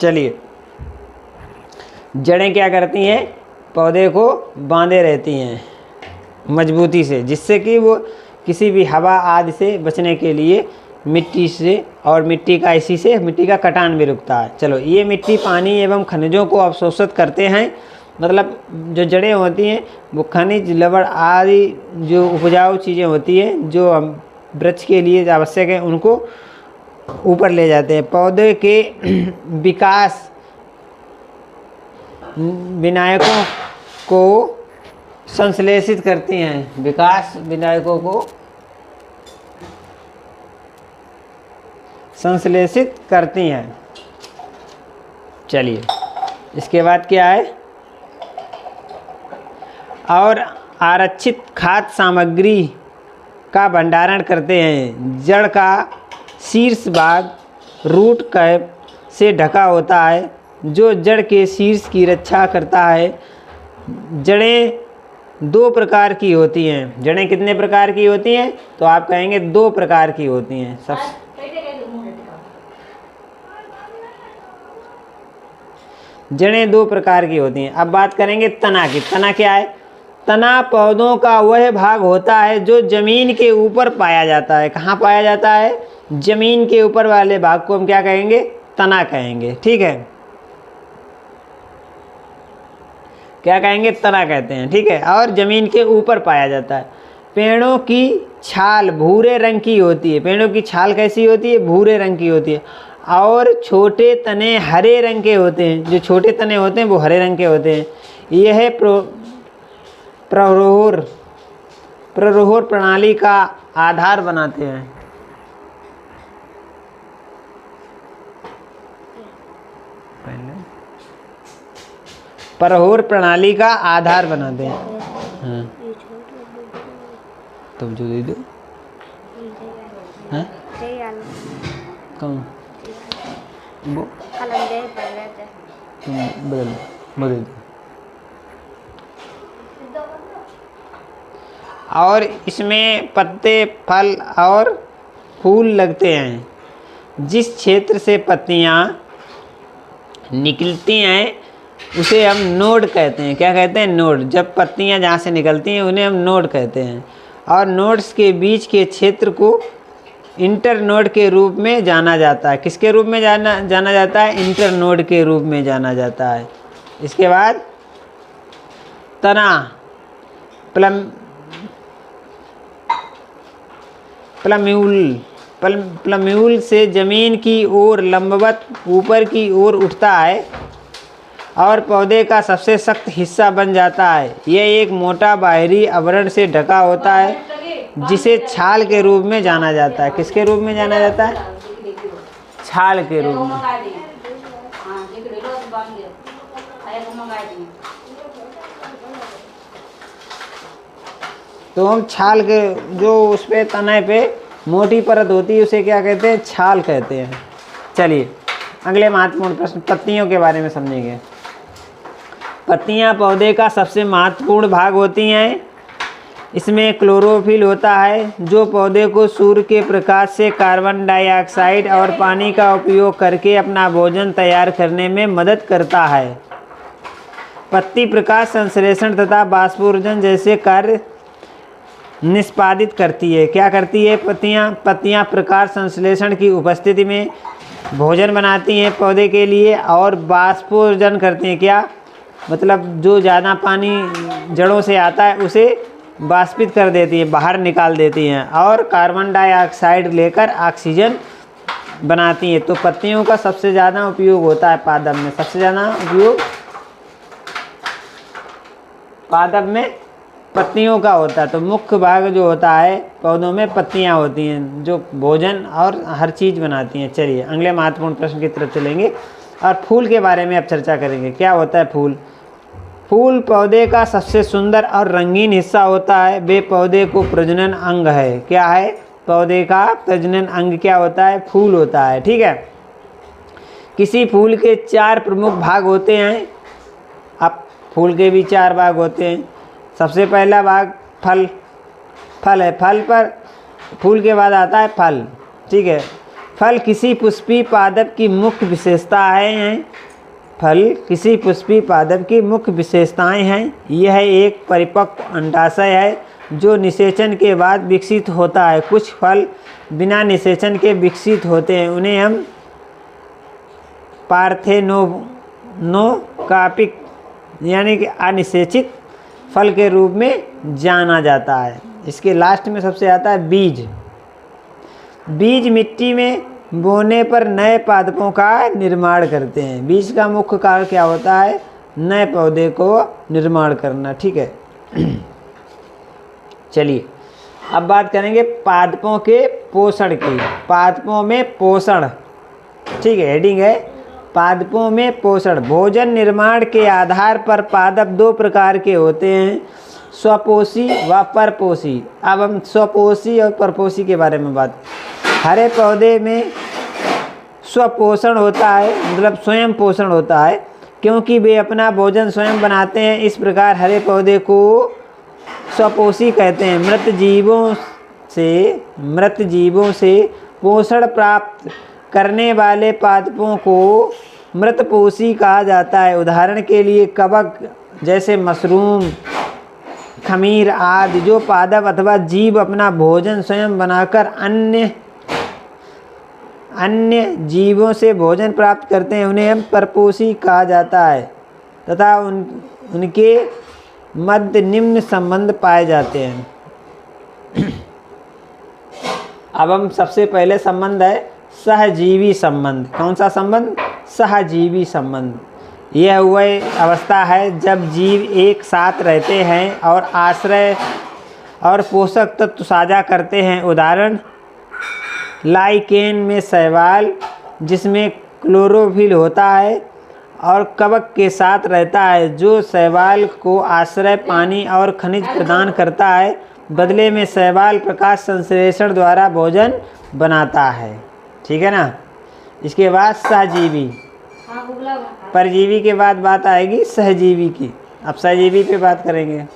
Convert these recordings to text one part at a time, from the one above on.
चलिए, जड़ें क्या करती हैं, पौधे को बांधे रहती हैं मजबूती से, जिससे कि वो किसी भी हवा आदि से बचने के लिए मिट्टी से, और मिट्टी का इसी से मिट्टी का कटान भी रुकता है। चलो, ये मिट्टी पानी एवं खनिजों को अवशोषित करते हैं, मतलब जो जड़ें होती हैं वो खनिज, लवण आदि जो उपजाऊ चीज़ें होती हैं जो वृक्ष के लिए आवश्यक है उनको ऊपर ले जाते हैं। पौधे के विकास विनायकों को संश्लेषित करती हैं, विकास विनायकों को संश्लेषित करती हैं। चलिए, इसके बाद क्या है, और आरक्षित खाद्य सामग्री का भंडारण करते हैं। जड़ का शीर्ष भाग रूट कैप से ढका होता है जो जड़ के शीर्ष की रक्षा करता है। जड़ें दो प्रकार की होती हैं। जड़ें कितने प्रकार की होती हैं, तो आप कहेंगे दो प्रकार की होती हैं। जड़ें दो प्रकार की होती हैं। अब बात करेंगे तना की। तना क्या है, तना पौधों का वह भाग होता है जो जमीन के ऊपर पाया जाता है। कहाँ पाया जाता है, जमीन के ऊपर वाले भाग को हम क्या कहेंगे, तना कहेंगे। ठीक है, क्या कहेंगे, तना कहते हैं। ठीक है, और ज़मीन के ऊपर पाया जाता है। पेड़ों की छाल भूरे रंग की होती है। पेड़ों की छाल कैसी होती है, भूरे रंग की होती है। और छोटे तने हरे रंग के होते हैं। जो छोटे तने होते हैं वो हरे रंग के होते हैं। यह प्ररोहर प्रणाली का आधार बनाते हैं। प्ररोहर प्रणाली का आधार बनाते हैं। हाँ, तब जो दे दो। हाँ, कौन वो तुम बदल दो। और इसमें पत्ते, फल और फूल लगते हैं। जिस क्षेत्र से पत्तियाँ निकलती हैं उसे हम नोड कहते हैं। क्या कहते हैं, नोड। जब पत्तियाँ जहाँ से निकलती हैं उन्हें हम नोड कहते हैं। और नोड्स के बीच के क्षेत्र को इंटरनोड के रूप में जाना जाता है। किसके रूप में जाना जाता है, इंटरनोड के रूप में जाना जाता है। इसके बाद तना प्लम्यूल से ज़मीन की ओर लंबवत ऊपर की ओर उठता है और पौधे का सबसे सख्त हिस्सा बन जाता है। यह एक मोटा बाहरी आवरण से ढका होता है जिसे छाल के रूप में जाना जाता है। किसके रूप में जाना जाता है, छाल के रूप में। तो हम छाल के, जो उस पे तने पे मोटी परत होती है उसे क्या कहते हैं, छाल कहते हैं। चलिए, अगले महत्वपूर्ण प्रश्न पत्तियों के बारे में समझेंगे। पत्तियां पौधे का सबसे महत्वपूर्ण भाग होती हैं। इसमें क्लोरोफिल होता है जो पौधे को सूर्य के प्रकाश से कार्बन डाइऑक्साइड और पानी का उपयोग करके अपना भोजन तैयार करने में मदद करता है। पत्ती प्रकाश संश्लेषण तथा बाष्पोत्सर्जन जैसे कार्य निष्पादित करती है। क्या करती है, पत्तियां प्रकाश संश्लेषण की उपस्थिति में भोजन बनाती हैं पौधे के लिए, और बाष्पोत्सर्जन करती हैं। क्या मतलब, जो ज़्यादा पानी जड़ों से आता है उसे बाष्पित कर देती है, बाहर निकाल देती हैं, और कार्बन डाइऑक्साइड लेकर ऑक्सीजन बनाती हैं। तो पत्तियों का सबसे ज़्यादा उपयोग होता है पादप में। सबसे ज़्यादा उपयोग पादप में पत्तियों का होता है। तो मुख्य भाग जो होता है पौधों में पत्तियां होती हैं जो भोजन और हर चीज़ बनाती हैं। चलिए, अगले महत्वपूर्ण प्रश्न की तरफ चलेंगे और फूल के बारे में अब चर्चा करेंगे। क्या होता है फूल? फूल पौधे का सबसे सुंदर और रंगीन हिस्सा होता है। वे पौधे को प्रजनन अंग है। क्या है, पौधे का प्रजनन अंग क्या होता है, फूल होता है। ठीक है, किसी फूल के 4 प्रमुख भाग होते हैं। अब फूल के भी 4 भाग होते हैं। सबसे पहला भाग फल है। फल पर फूल के बाद आता है फल। ठीक है, फल किसी पुष्पी पादप की मुख्य विशेषताएं हैं। फल किसी पुष्पी पादप की मुख्य विशेषताएं हैं। यह एक परिपक्व अंडाशय है जो निषेचन के बाद विकसित होता है। कुछ फल बिना निषेचन के विकसित होते हैं, उन्हें हम पार्थेनोकापिक यानी कि अनिषेचित फल के रूप में जाना जाता है। इसके लास्ट में सबसे आता है बीज। बीज मिट्टी में बोने पर नए पादपों का निर्माण करते हैं। बीज का मुख्य कार्य क्या होता है? नए पौधे को निर्माण करना। ठीक है, चलिए अब बात करेंगे पादपों के पोषण की। पादपों में पोषण, ठीक है, हेडिंग है पादपों में पोषण। भोजन निर्माण के आधार पर पादप दो प्रकार के होते हैं, स्वपोषी व परपोषी। अब हम स्वपोषी और परपोषी के बारे में बात। हरे पौधे में स्वपोषण होता है, मतलब स्वयं पोषण होता है, क्योंकि वे अपना भोजन स्वयं बनाते हैं। इस प्रकार हरे पौधे को स्वपोषी कहते हैं। मृत जीवों से पोषण प्राप्त करने वाले पादपों को मृतपोषी कहा जाता है। उदाहरण के लिए कवक जैसे मशरूम, खमीर आदि। जो पादप अथवा जीव अपना भोजन स्वयं बनाकर अन्य जीवों से भोजन प्राप्त करते हैं, उन्हें हम परपोषी कहा जाता है तथा उनके मध्य निम्न संबंध पाए जाते हैं। अब हम सबसे पहले संबंध है सहजीवी संबंध। कौन सा संबंध? सहजीवी संबंध। यह वह अवस्था है जब जीव एक साथ रहते हैं और आश्रय और पोषक तत्व साझा करते हैं। उदाहरण लाइकेन में शैवाल जिसमें क्लोरोफिल होता है और कवक के साथ रहता है, जो शैवाल को आश्रय, पानी और खनिज प्रदान करता है। बदले में शैवाल प्रकाश संश्लेषण द्वारा भोजन बनाता है। ठीक है ना। इसके बाद सहजीवी, परजीवी के बाद बात आएगी सहजीवी की। अब सहजीवी पे बात करेंगे।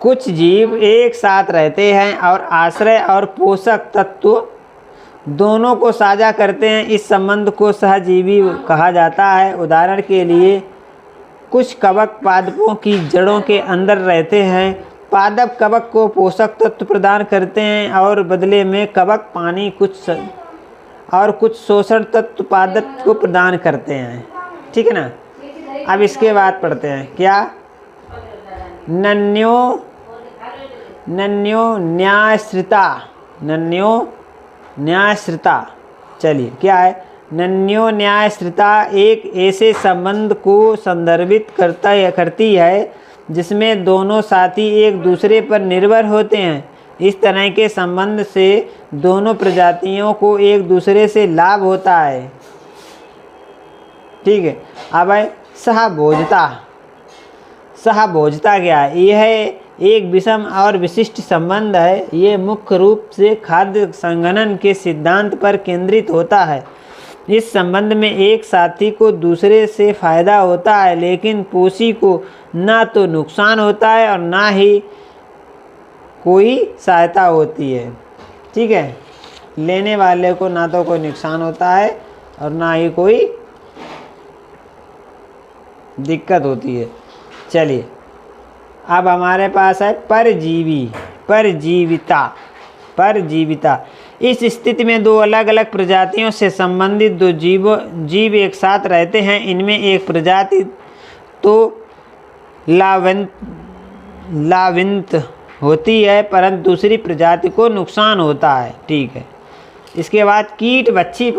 कुछ जीव एक साथ रहते हैं और आश्रय और पोषक तत्व दोनों को साझा करते हैं। इस संबंध को सहजीवी कहा जाता है। उदाहरण के लिए कुछ कवक पादपों की जड़ों के अंदर रहते हैं। पादप कवक को पोषक तत्व प्रदान करते हैं और बदले में कवक पानी कुछ शोषण तत्व पादप को प्रदान करते हैं। ठीक है ना। अब इसके बाद पढ़ते हैं क्या? न्यायश्रिता। चलिए क्या है? न्यायश्रिता एक ऐसे संबंध को संदर्भित करती है जिसमें दोनों साथी एक दूसरे पर निर्भर होते हैं। इस तरह के संबंध से दोनों प्रजातियों को एक दूसरे से लाभ होता है। ठीक है। अब है सहभोजता क्या है? यह एक विषम और विशिष्ट संबंध है। ये मुख्य रूप से खाद्य संघनन के सिद्धांत पर केंद्रित होता है। इस संबंध में एक साथी को दूसरे से फायदा होता है, लेकिन पोषी को ना तो नुकसान होता है और ना ही कोई सहायता होती है। ठीक है। लेने वाले को ना तो कोई नुकसान होता है और ना ही कोई दिक्कत होती है। चलिए अब हमारे पास है परजीविता। इस स्थिति में दो अलग अलग प्रजातियों से संबंधित दो जीव एक साथ रहते हैं। इनमें एक प्रजाति तो लाविंत होती है, परंतु दूसरी प्रजाति को नुकसान होता है। ठीक है। इसके बाद कीट बच्ची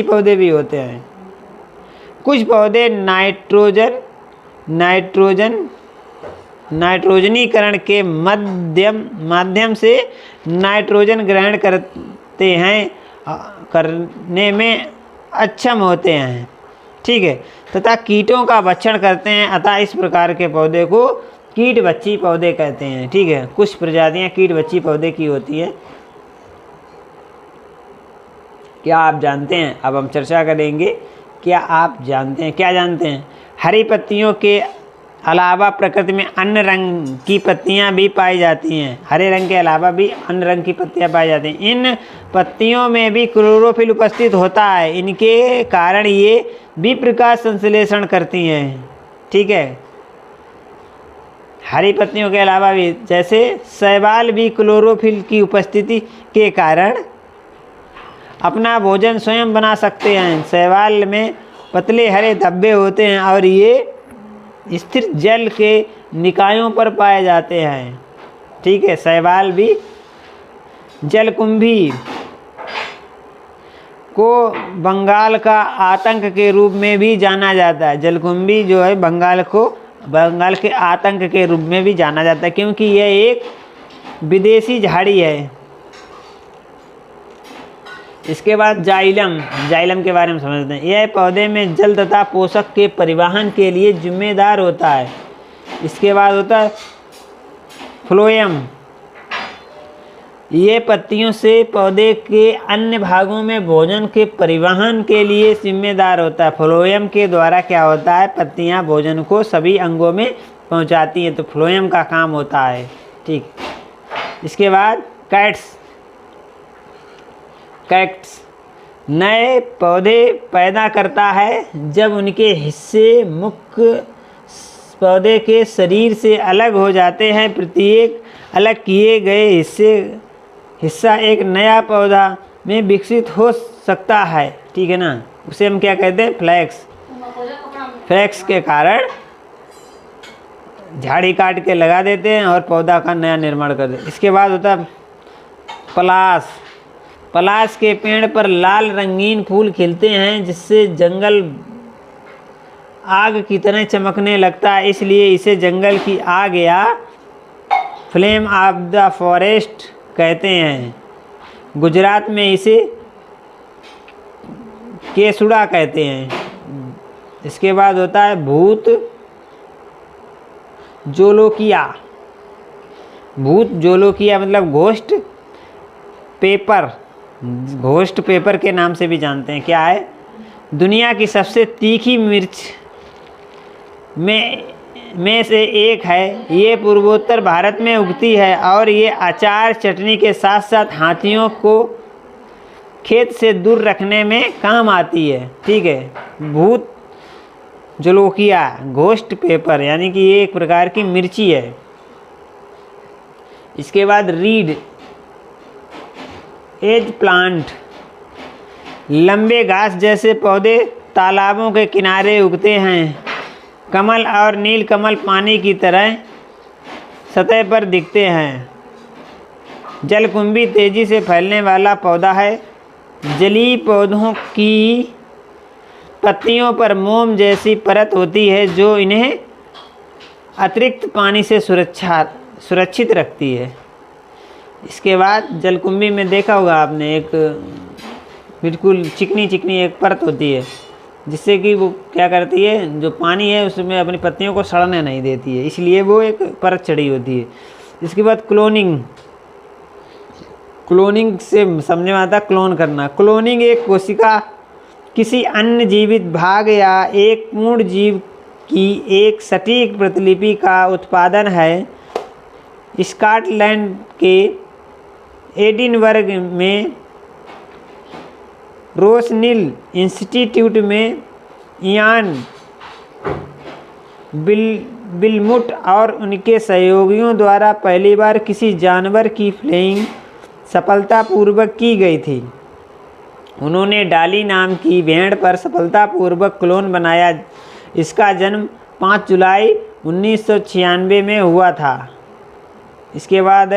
पौधे भी होते हैं। कुछ पौधे नाइट्रोजनीकरण के माध्यम से नाइट्रोजन ग्रहण करने में अक्षम होते हैं। ठीक है। तथा कीटों का भक्षण करते हैं। अतः इस प्रकार के पौधे को कीट बच्ची पौधे कहते हैं। ठीक है। कुछ प्रजातियां कीट बच्ची पौधे की होती है। क्या आप जानते हैं? अब हम चर्चा करेंगे। क्या आप जानते हैं? हरी पत्तियों के अलावा प्रकृति में अन्य रंग की पत्तियां भी पाई जाती हैं। हरे रंग के अलावा भी अन्य रंग की पत्तियां पाई जाती हैं। इन पत्तियों में भी क्लोरोफिल उपस्थित होता है। इनके कारण ये भी प्रकाश संश्लेषण करती हैं। ठीक है, हरी पत्तियों के अलावा भी, जैसे शैवाल भी क्लोरोफिल की उपस्थिति के कारण अपना भोजन स्वयं बना सकते हैं। शैवाल में पतले हरे धब्बे होते हैं और ये स्थिर जल के निकायों पर पाए जाते हैं। ठीक है, शैवाल भी जलकुंभी को बंगाल का आतंक के रूप में भी जाना जाता है। जलकुंभी जो है बंगाल के आतंक के रूप में भी जाना जाता है, क्योंकि यह एक विदेशी झाड़ी है। इसके बाद जाइलम के बारे में समझते हैं। यह पौधे में जल तथा पोषक के परिवहन के लिए जिम्मेदार होता है। इसके बाद होता है फ्लोएम। ये पत्तियों से पौधे के अन्य भागों में भोजन के परिवहन के लिए जिम्मेदार होता है। फ्लोएम के द्वारा क्या होता है, पत्तियां भोजन को सभी अंगों में पहुंचाती हैं, तो फ्लोएम का काम होता है। ठीक, इसके बाद कैक्टस नए पौधे पैदा करता है जब उनके हिस्से मुख्य पौधे के शरीर से अलग हो जाते हैं। प्रत्येक अलग किए गए हिस्सा एक नया पौधा में विकसित हो सकता है। ठीक है ना, उसे हम क्या कहते हैं, फ्लैक्स के कारण झाड़ी काट के लगा देते हैं और पौधा का नया निर्माण कर देते हैं। इसके बाद होता है पलाश के पेड़ पर लाल रंगीन फूल खिलते हैं, जिससे जंगल आग की तरह चमकने लगता है, इसलिए इसे जंगल की आग या फ्लेम ऑफ द फॉरेस्ट कहते हैं। गुजरात में इसे केसुड़ा कहते हैं। इसके बाद होता है भूत जोलोकिया मतलब घोस्ट पेपर के नाम से भी जानते हैं। क्या है, दुनिया की सबसे तीखी मिर्च में से एक है। ये पूर्वोत्तर भारत में उगती है और ये अचार चटनी के साथ साथ हाथियों को खेत से दूर रखने में काम आती है। ठीक है, भूत जोलोकिया घोस्ट पेपर यानी कि ये एक प्रकार की मिर्ची है। इसके बाद रीड एज प्लांट लंबे घास जैसे पौधे तालाबों के किनारे उगते हैं। कमल और नीलकमल पानी की तरह सतह पर दिखते हैं। जलकुंभी तेजी से फैलने वाला पौधा है। जलीय पौधों की पत्तियों पर मोम जैसी परत होती है जो इन्हें अतिरिक्त पानी से सुरक्षित रखती है। इसके बाद जलकुंभी में देखा होगा आपने, एक बिल्कुल चिकनी एक परत होती है, जिससे कि वो क्या करती है, जो पानी है उसमें अपनी पत्तियों को सड़ने नहीं देती है, इसलिए वो एक परत चढ़ी होती है। इसके बाद क्लोनिंग से समझ में आता है क्लोन करना। क्लोनिंग एक कोशिका किसी अन्य जीवित भाग या एक पूर्ण जीव की एक सटीक प्रतिलिपि का उत्पादन है। स्कॉटलैंड के एडिनबर्ग में रोसनिल इंस्टीट्यूट में इयान बिलमुट और उनके सहयोगियों द्वारा पहली बार किसी जानवर की फ्लेइंग सफलतापूर्वक की गई थी। उन्होंने डाली नाम की भेड़ पर सफलतापूर्वक क्लोन बनाया। इसका जन्म 5 जुलाई 1996 में हुआ था। इसके बाद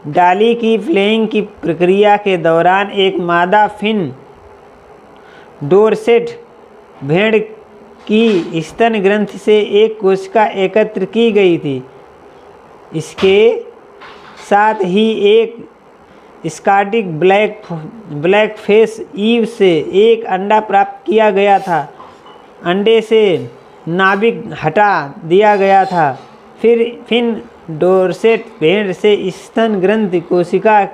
डाली की फ्लेइंग की प्रक्रिया के दौरान एक मादा फिन डोरसेट भेड़ की स्तन ग्रंथि से एक कोशिका एकत्र की गई थी। इसके साथ ही एक स्कॉटिश ब्लैक फेस ईव से एक अंडा प्राप्त किया गया था। अंडे से नाभिक हटा दिया गया था। फिर फिन डोरसेट भेड़ से स्तन ग्रंथि कोशिका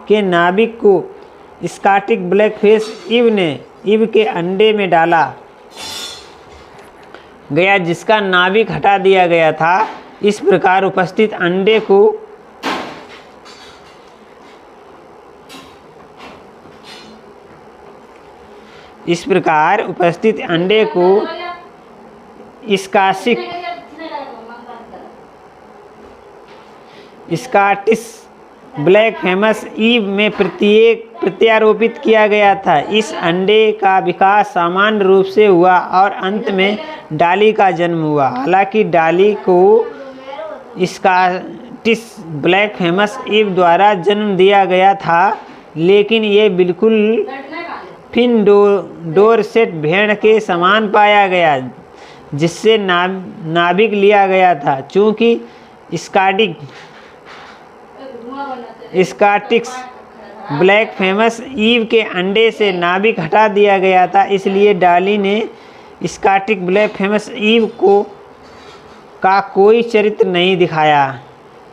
के नाभिक को स्कॉटिश ब्लैक फेस ईव ने ईव के अंडे में डाला। गया जिसका नाभिक हटा दिया गया था। इस प्रकार उपस्थित अंडे को स्कॉटिश ब्लैक फेमस ईव में प्रत्यारोपित किया गया था। इस अंडे का विकास सामान्य रूप से हुआ और अंत में डाली का जन्म हुआ। हालांकि डाली को स्कॉटिश ब्लैक फेमस ईव द्वारा जन्म दिया गया था, लेकिन ये बिल्कुल फिन डोरसेट भेड़ के समान पाया गया, जिससे नाभिक लिया गया था। चूँकि स्कॉटिश ब्लैक फेमस ईव के अंडे से नाभिक हटा दिया गया था, इसलिए डाली ने स्कॉटिश ब्लैक फेमस ईव का कोई चरित्र नहीं दिखाया।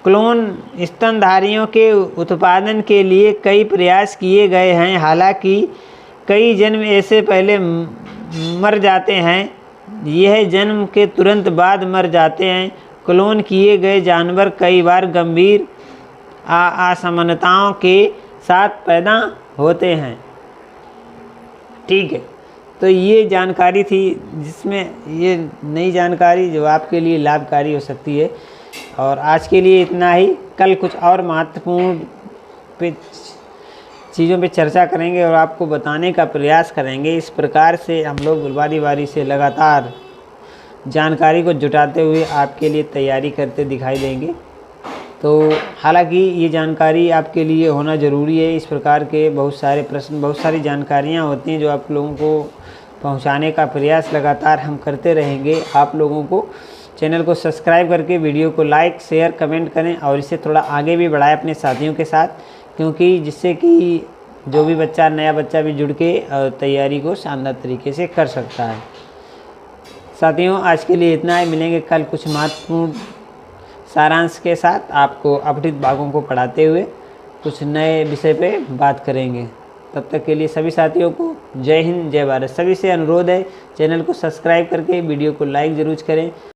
क्लोन स्तनधारियों के उत्पादन के लिए कई प्रयास किए गए हैं, हालांकि कई जन्म ऐसे पहले मर जाते हैं, यह जन्म के तुरंत बाद मर जाते हैं। क्लोन किए गए जानवर कई बार गंभीर असमानताओं के साथ पैदा होते हैं। ठीक है, तो ये जानकारी थी, जिसमें ये नई जानकारी जो आपके लिए लाभकारी हो सकती है। और आज के लिए इतना ही। कल कुछ और महत्वपूर्ण चीज़ों पे चर्चा करेंगे और आपको बताने का प्रयास करेंगे। इस प्रकार से हम लोग बारी बारी से लगातार जानकारी को जुटाते हुए आपके लिए तैयारी करते दिखाई देंगे। तो हालांकि ये जानकारी आपके लिए होना ज़रूरी है। इस प्रकार के बहुत सारे प्रश्न, बहुत सारी जानकारियाँ होती हैं जो आप लोगों को पहुंचाने का प्रयास लगातार हम करते रहेंगे। आप लोगों को चैनल को सब्सक्राइब करके वीडियो को लाइक, शेयर, कमेंट करें और इसे थोड़ा आगे भी बढ़ाएं अपने साथियों के साथ, क्योंकि जिससे कि जो भी बच्चा, नया बच्चा भी जुड़ के तैयारी को शानदार तरीके से कर सकता है। साथियों, आज के लिए इतना ही। मिलेंगे कल कुछ महत्वपूर्ण सारांश के साथ, आपको अपठित भागों को पढ़ाते हुए कुछ नए विषय पे बात करेंगे। तब तक के लिए सभी साथियों को जय हिंद, जय भारत। सभी से अनुरोध है चैनल को सब्सक्राइब करके वीडियो को लाइक ज़रूर करें।